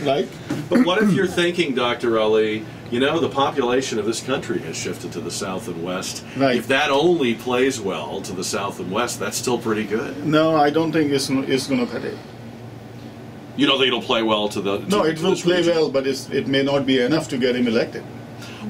like. But what if you're thinking, Dr. Ali, you know, the population of this country has shifted to the south and west. Right. If that only plays well to the south and west, that's still pretty good. No, I don't think it's going to cut it. You don't think it'll play well to the... No, it will play well, but it may not be enough to get him elected.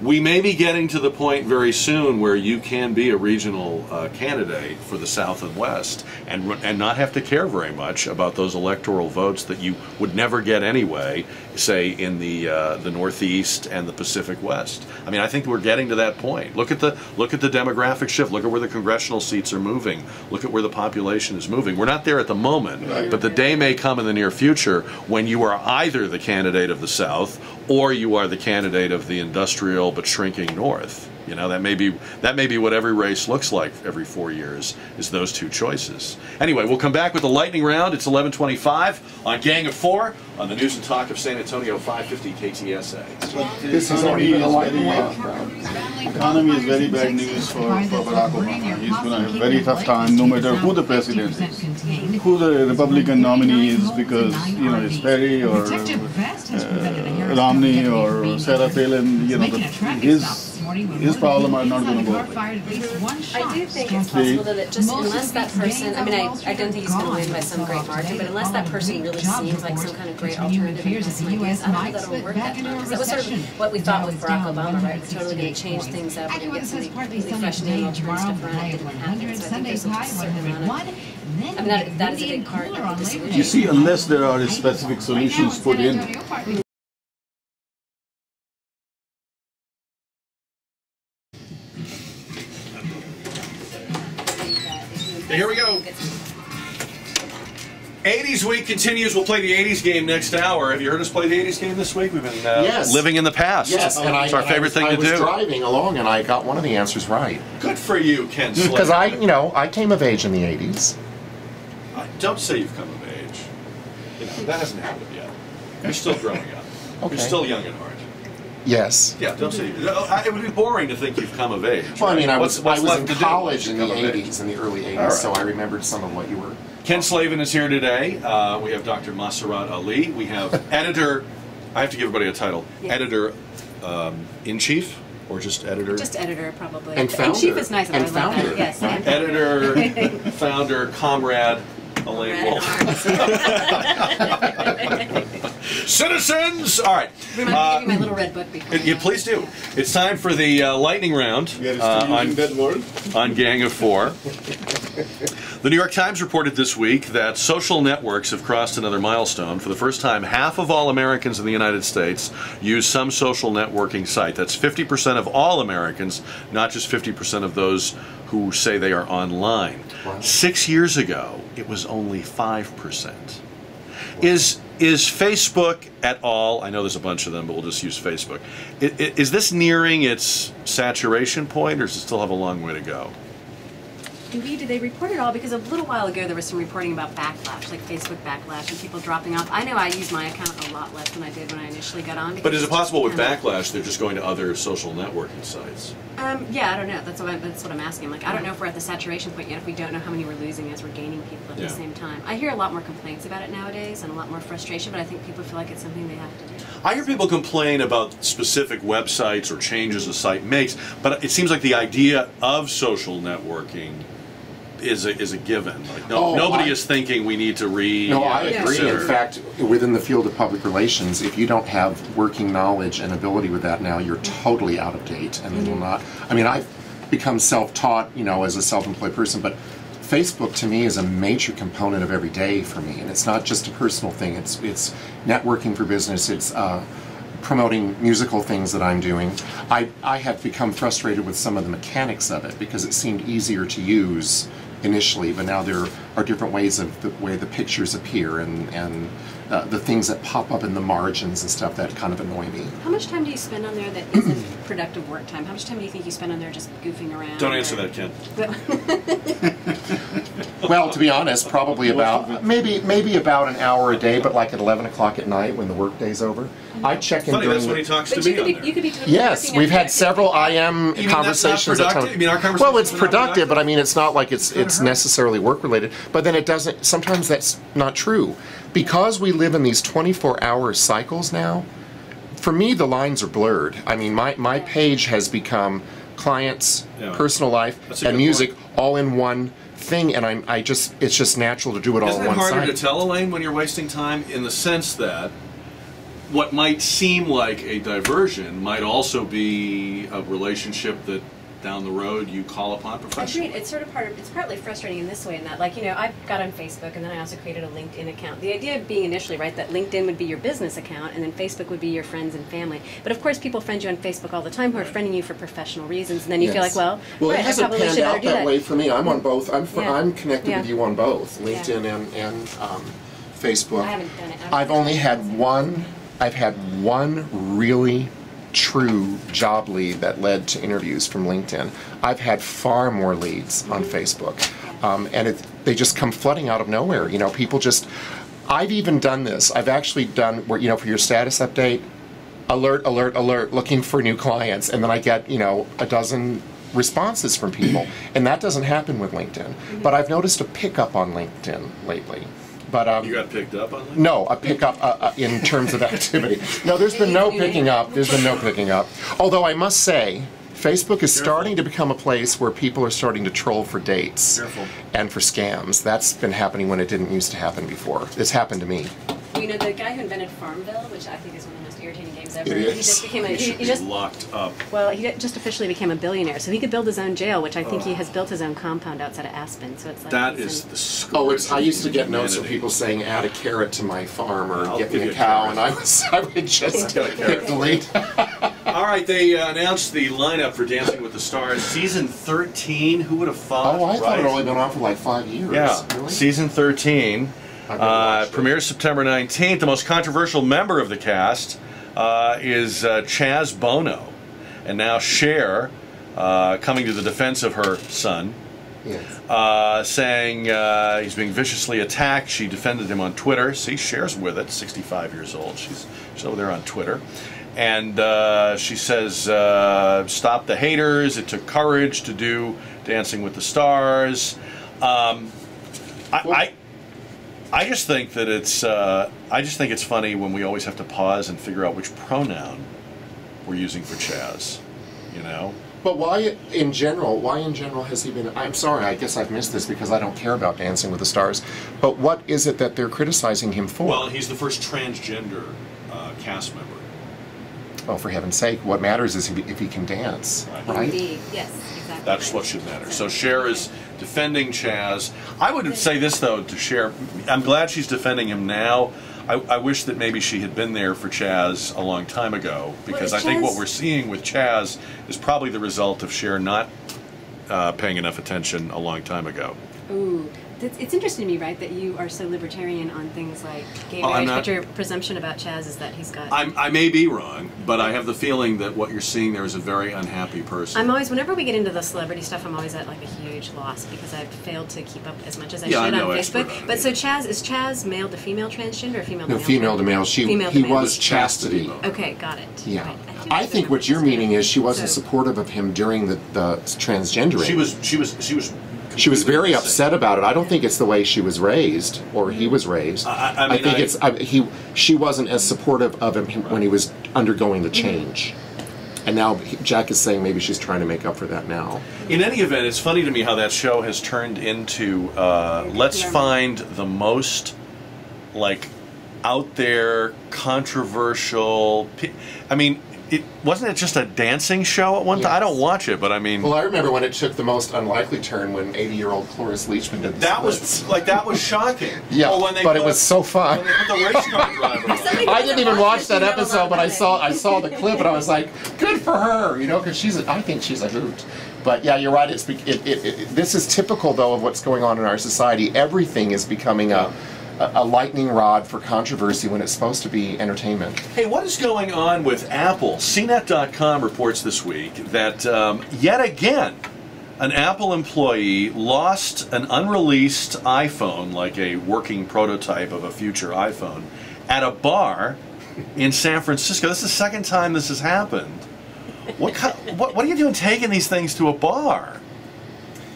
We may be getting to the point very soon where you can be a regional candidate for the South and West and not have to care very much about those electoral votes that you would never get anyway, say in the Northeast and the Pacific West. I mean, I think we're getting to that point. Look at the demographic shift. Look at where the congressional seats are moving. Look at where the population is moving. We're not there at the moment, right. But the day may come in the near future when you are either the candidate of the South or you are the candidate of the industrial but shrinking North. You know, that may be what every race looks like every 4 years, is those two choices. Anyway, we'll come back with the lightning round. It's 11:25 on Gang of Four on the News and Talk of San Antonio 550 KTSA. This is already a lightning round. The economy is very bad news for Barack Obama. He's going to have a very tough time, no matter who the president is, who the Republican nominee is, because, you know, it's Perry or Romney or Sarah Palin. You know, his problem are not going to go away. I do think it's possible that just unless that person, I mean, I don't think he's going to win by some great margin, but unless that person really seems like some kind of great alternative, I don't think that'll work that much. Because that was sort of what we thought with Barack Obama, right? We're totally going to change things up. We're going to get somebody completely fresh and alternative to run. It didn't happen. So I think there's a certain amount of, I mean, that is a big part of the solution. You see, unless there are specific solutions put in, Here we go. 80s week continues. We'll play the 80s game next hour. Have you heard us play the 80s game this week? We've been yes. living in the past. Yes, and it's our favorite thing to do. I was driving along and I got one of the answers right. Good for you, Ken Slavin. Because I came of age in the 80s. Don't say you've come of age. You know, that hasn't happened yet. You're still growing up. Okay. You're still young at heart. Yes. Yeah, don't say. It would be boring to think you've come of age. Well, I mean, I was in to college in the 80s, in the early 80s, right. So I remembered some of what you were. Ken Slavin is here today. We have Dr. Masarat Ali. We have editor. I have to give everybody a title. Yeah. Editor in chief, or just editor? Just editor, probably. And founder. In chief is nice. And founder. Yes. Editor, founder, comrade. Elaine Wolff. Citizens! All right. We might give you my little red book before. Yeah, please do. It's time for the lightning round on Gang of Four. The New York Times reported this week that social networks have crossed another milestone. For the first time, half of all Americans in the United States use some social networking site. That's 50% of all Americans, not just 50% of those who say they are online. Wow. 6 years ago, it was only 5%. Wow. Is Facebook at all, I know there's a bunch of them, but we'll just use Facebook, is this nearing its saturation point, or does it still have a long way to go? Did they report it all? Because a little while ago there was some reporting about backlash, like Facebook backlash and people dropping off. I know I use my account a lot less than I did when I initially got on. But is it possible with backlash they're just going to other social networking sites? Yeah, I don't know. That's what I'm asking. Like, I don't know if we're at the saturation point yet, if we don't know how many we're losing as we're gaining people at the same time. I hear a lot more complaints about it nowadays and a lot more frustration, but I think people feel like it's something they have to do. I hear people complain about specific websites or changes a site makes, but it seems like the idea of social networking is a given. Like nobody is thinking we need to No, I agree. In fact, within the field of public relations, if you don't have working knowledge and ability with that now, you're totally out of date and will not. I mean, I've become self-taught, as a self-employed person, but Facebook to me is a major component of every day for me, and it's not just a personal thing. It's networking for business. It's promoting musical things that I'm doing. I have become frustrated with some of the mechanics of it because it seemed easier to use initially, but now there are different ways of the way the pictures appear and the things that pop up in the margins and stuff that kind of annoy me. How much time do you spend on there that isn't productive work time? How much time do you think you spend on there just goofing around? Don't answer that, Ken. Well, to be honest, probably about maybe about an hour a day, but like at 11 o'clock at night when the workday's over. I check in Funny, during that's when he talks to But me on there. you could be totally Yes, working we've on had several IM You mean that's not conversations. At productive? times. You mean our conversations Well, it's are not productive, but I mean, it's not like it's necessarily work related. But then it doesn't. Sometimes that's not true, because we live in these 24-hour cycles now. For me, the lines are blurred. I mean, my page has become clients, Yeah. personal life, That's a and good music point. all in one thing, and it's just natural to do it all Isn't on it one harder side. to tell, Elaine, when you're wasting time, in the sense that what might seem like a diversion might also be a relationship that down the road you call upon professionally? Agreed. It's sort of it's partly frustrating in this way, in that, like, I got on Facebook and then I also created a LinkedIn account. The idea being initially, right, that LinkedIn would be your business account and then Facebook would be your friends and family. But of course, people friend you on Facebook all the time who are friending you for professional reasons, and then you feel like, well, it right, hasn't I probably panned should out better do that way for me. I'm on both. I'm connected Yeah. with you on both, LinkedIn and Facebook. I haven't done it. I've only had one. I've had one really true job lead that led to interviews from LinkedIn. I've had far more leads on Facebook, and they just come flooding out of nowhere. You know, people just. I've even done this. I've actually done where, you know, for your status update, alert, alert, alert, looking for new clients, and then I get, you know, a dozen responses from people, and that doesn't happen with LinkedIn. But I've noticed a pickup on LinkedIn lately. But You got picked up on that? no, a pickup in terms of activity. No, there's been no picking up. There's been no picking up. Although I must say, Facebook is starting to become a place where people are starting to troll for dates and for scams. That's been happening when it didn't used to happen before. It's happened to me. You know, the guy who invented Farmville, which I think is one of the most irritating games ever. It He is. just became He should be locked up. Well, he just officially became a billionaire, so he could build his own jail, which I think he has built his own compound outside of Aspen. So it's like That he's is in- the scourge. Oh, it's. I used to get notes from humanity. people saying, "Add a carrot to my farm," or I'll "Get give me you a a cow," carrot. and I would just Get a carrot. hit delete. All right, they announced the lineup for Dancing with the Stars, season 13. Who would have thought? Oh, I thought right? it had only been on for like 5 years. Yeah, Really? season 13. I've never watched it. Premieres September 19th. The most controversial member of the cast is Chaz Bono. And now Cher, coming to the defense of her son, Yes. saying he's being viciously attacked. She defended him on Twitter. See, Cher's with it, 65 years old. She's over there on Twitter. And she says, stop the haters. It took courage to do Dancing with the Stars. I just think that it's funny when we always have to pause and figure out which pronoun we're using for Chaz, you know? But why in general has he been, I'm sorry, I guess I've missed this because I don't care about Dancing with the Stars, but what is it that they're criticizing him for? Well, he's the first transgender cast member. Oh, for heaven's sake, what matters is if he can dance, right? Indeed, yes, exactly. That's what should matter. So Cher is defending Chaz. I would say this, though, to Cher. I'm glad she's defending him now. I wish that maybe she had been there for Chaz a long time ago, because I think what we're seeing with Chaz is probably the result of Cher not paying enough attention a long time ago. Ooh. It's interesting to me, right, that you are so libertarian on things like gay Well, I'm marriage, not- but your presumption about Chaz is that he's got... I may be wrong, but I have the feeling that what you're seeing there is a very unhappy person. I'm always, whenever we get into the celebrity stuff, I'm always at like a huge loss because I've failed to keep up as much as I Yeah, should I'm no on expert Facebook. on it. But so is Chaz male to female transgender or female to No, male? female to male. Female to He male. was chastity. Okay, got it. Yeah. Right. I think what you're meaning is she wasn't So- supportive of him during the transgendering. She was very upset about it. I don't think it's the way she was raised or he was raised. I mean, I think she wasn't as supportive of him when he was undergoing the change. And now Jack is saying maybe she's trying to make up for that now. In any event, it's funny to me how that show has turned into let's find the most like out there controversial. I mean, wasn't it just a dancing show at one time? I don't watch it, but I mean, Well, I remember when it took the most unlikely turn when 80-year-old Cloris Leachman did the that splits. was shocking. Yeah, Or when they but it put- was so fun. when they put the race car driver on. I didn't even watch that episode, but I saw the clip and I was like, good for her, you know, because I think she's a hoot. But yeah, you're right. This is typical though of what's going on in our society. Everything is becoming a lightning rod for controversy when it's supposed to be entertainment. Hey, what is going on with Apple? CNET.com reports this week that yet again an Apple employee lost an unreleased iPhone, like a working prototype of a future iPhone, at a bar in San Francisco. This is the second time this has happened. What are you doing taking these things to a bar?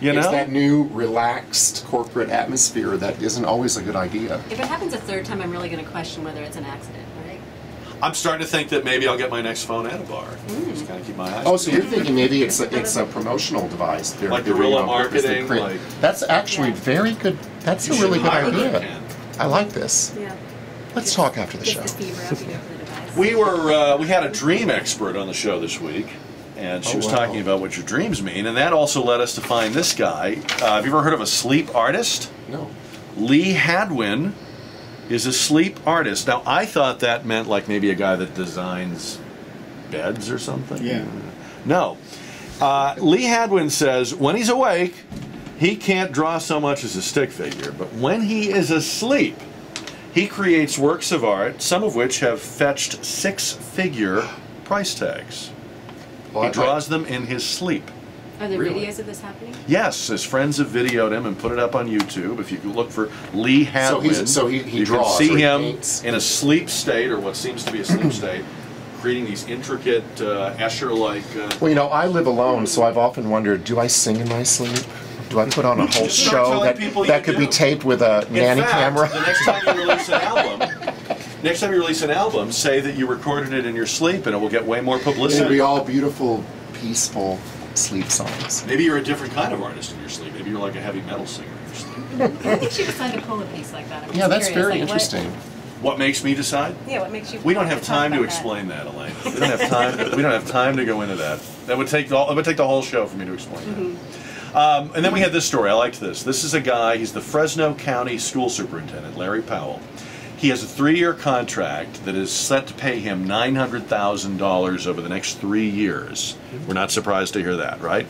You know? It's that new relaxed corporate atmosphere that isn't always a good idea. If it happens a third time, I'm really going to question whether it's an accident, right? I'm starting to think that maybe I'll get my next phone at a bar. Just kind of keep my eyes. Oh, so you're thinking maybe it's a promotional device? Like guerrilla marketing? Like, that's actually very good. That's a really good idea. I like this. Yeah. Let's talk after the show. The fever up, for the device. We had a dream expert on the show this week, and she was wow. talking about what your dreams mean, and that also led us to find this guy. Have you ever heard of a sleep artist? No. Lee Hadwin is a sleep artist. Now, I thought that meant like maybe a guy that designs beds or something. Yeah. No. Lee Hadwin says when he's awake, he can't draw so much as a stick figure, but when he is asleep, he creates works of art, some of which have fetched six-figure price tags. Well, He draws them in his sleep. Are there Really? videos of this happening? Yes, his friends have videoed him and put it up on YouTube. If you could look for Lee Hadwin, So he you draws, can see or he him paints. in a sleep state, or what seems to be a sleep state, creating these intricate Escher-like... Well, you know, I live alone, so I've often wondered, do I sing in my sleep? Do I put on a whole show telling that, people that you could do. be taped with a In nanny fact, camera? the next time you release an album, say that you recorded it in your sleep, and it will get way more It'll publicity. be all beautiful, peaceful sleep songs. Maybe you're a different kind of artist in your sleep. Maybe you're like a heavy metal singer in your sleep. What makes you decide to pull a piece like that? I'm Yeah, just that's curious, very like, interesting. What makes me decide? What makes you? We don't want have to talk time to about that? explain that, Elaine. We don't have time. We don't have time to go into that. It would take the whole show for me to explain that. And then we had this story. I liked this. This is a guy. He's the Fresno County School Superintendent, Larry Powell. He has a 3-year contract that is set to pay him $900,000 over the next 3 years. We're not surprised to hear that, right?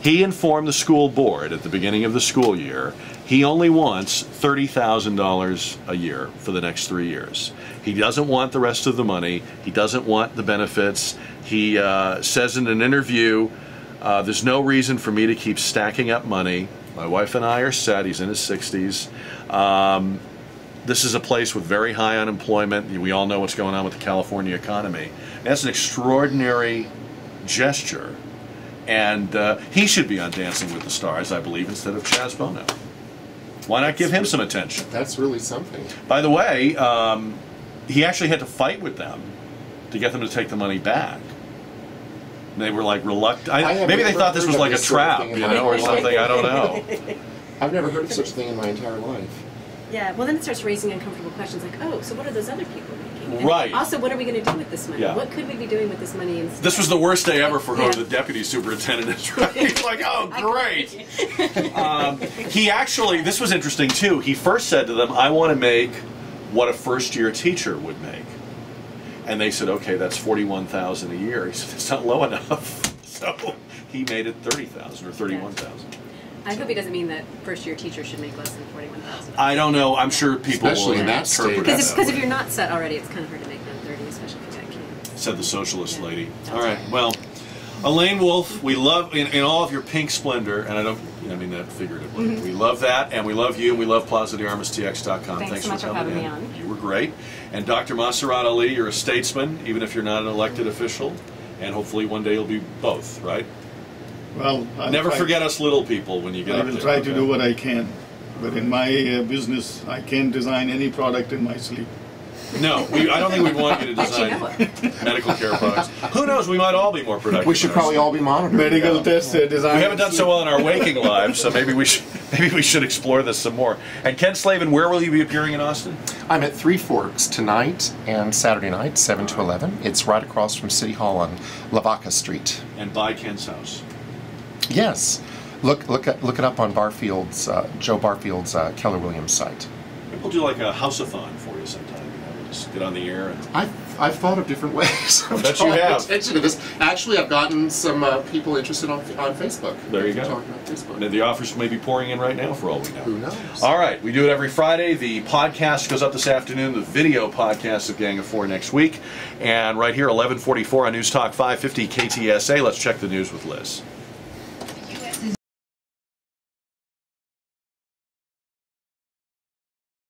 He informed the school board at the beginning of the school year he only wants $30,000 a year for the next 3 years. He doesn't want the rest of the money. He doesn't want the benefits. He says in an interview, there's no reason for me to keep stacking up money. My wife and I are set. He's in his 60s. This is a place with very high unemployment. We all know what's going on with the California economy. That's an extraordinary gesture. And he should be on Dancing with the Stars, I believe, instead of Chaz Bono. Why not give him some attention? That's really something. By the way, he actually had to fight with them to get them to take the money back. They were like reluctant. Maybe they thought this was like a trap, or something. I don't know. I've never heard of such a thing in my entire life. Yeah, well then it starts raising uncomfortable questions like, oh, so what are those other people making? And Right. Also, what are we going to do with this money? Yeah. What could we be doing with this money instead? This was the worst day ever for whoever Yeah. the deputy superintendent is, right? He's like, oh, great. He actually, this was interesting too. He first said to them, I want to make what a first-year teacher would make. And they said, okay, that's $41,000 a year. He said, it's not low enough. So he made it $30,000 or $31,000. I hope he doesn't mean that first-year teachers should make less than $41,000. I don't know. I'm sure people Especially will in that interpret state. it Because that if way. you're not set already, it's kind of hard to make that 30, especially if you got kids. Said the socialist Yeah. lady. That's All right. right. Well, Elaine Wolff, we love in all of your pink splendor, and I mean that figuratively. We love that, and we love you, and we love PlazaDeArmasTX.com. Thanks so much for having me on. You were great. And Dr. Masarat Ali, you're a statesman, even if you're not an elected official, and hopefully one day you'll be both, right? Well, Never forget us little people when you get I up will there. try to do what I can. But in my business, I can't design any product in my sleep. No, I don't think we'd want you to Actually, design no. medical care products. Who knows? We might all be more productive. We should probably all be monitored. Medical tests, design. We haven't done so well in our waking lives, so maybe we should explore this some more. And Ken Slavin, where will you be appearing in Austin? I'm at Three Forks tonight and Saturday night, 7 to 11. It's right across from City Hall on Lavaca Street. And by Ken's house. Yes. Look it up on Barfield's, Joe Barfield's Keller Williams site. Maybe we'll do like a house-a-thon for you sometime. We'll just get on the air and... I've thought of different ways. I bet you have. Attention to this. Actually, I've gotten some people interested on Facebook. There you go. Talking about Facebook. And the offers may be pouring in right now for all we know. Who knows? All right, we do it every Friday. The podcast goes up this afternoon. The video podcast of Gang of Four next week. And right here, 11:44 on News Talk 550 KTSA. Let's check the news with Liz.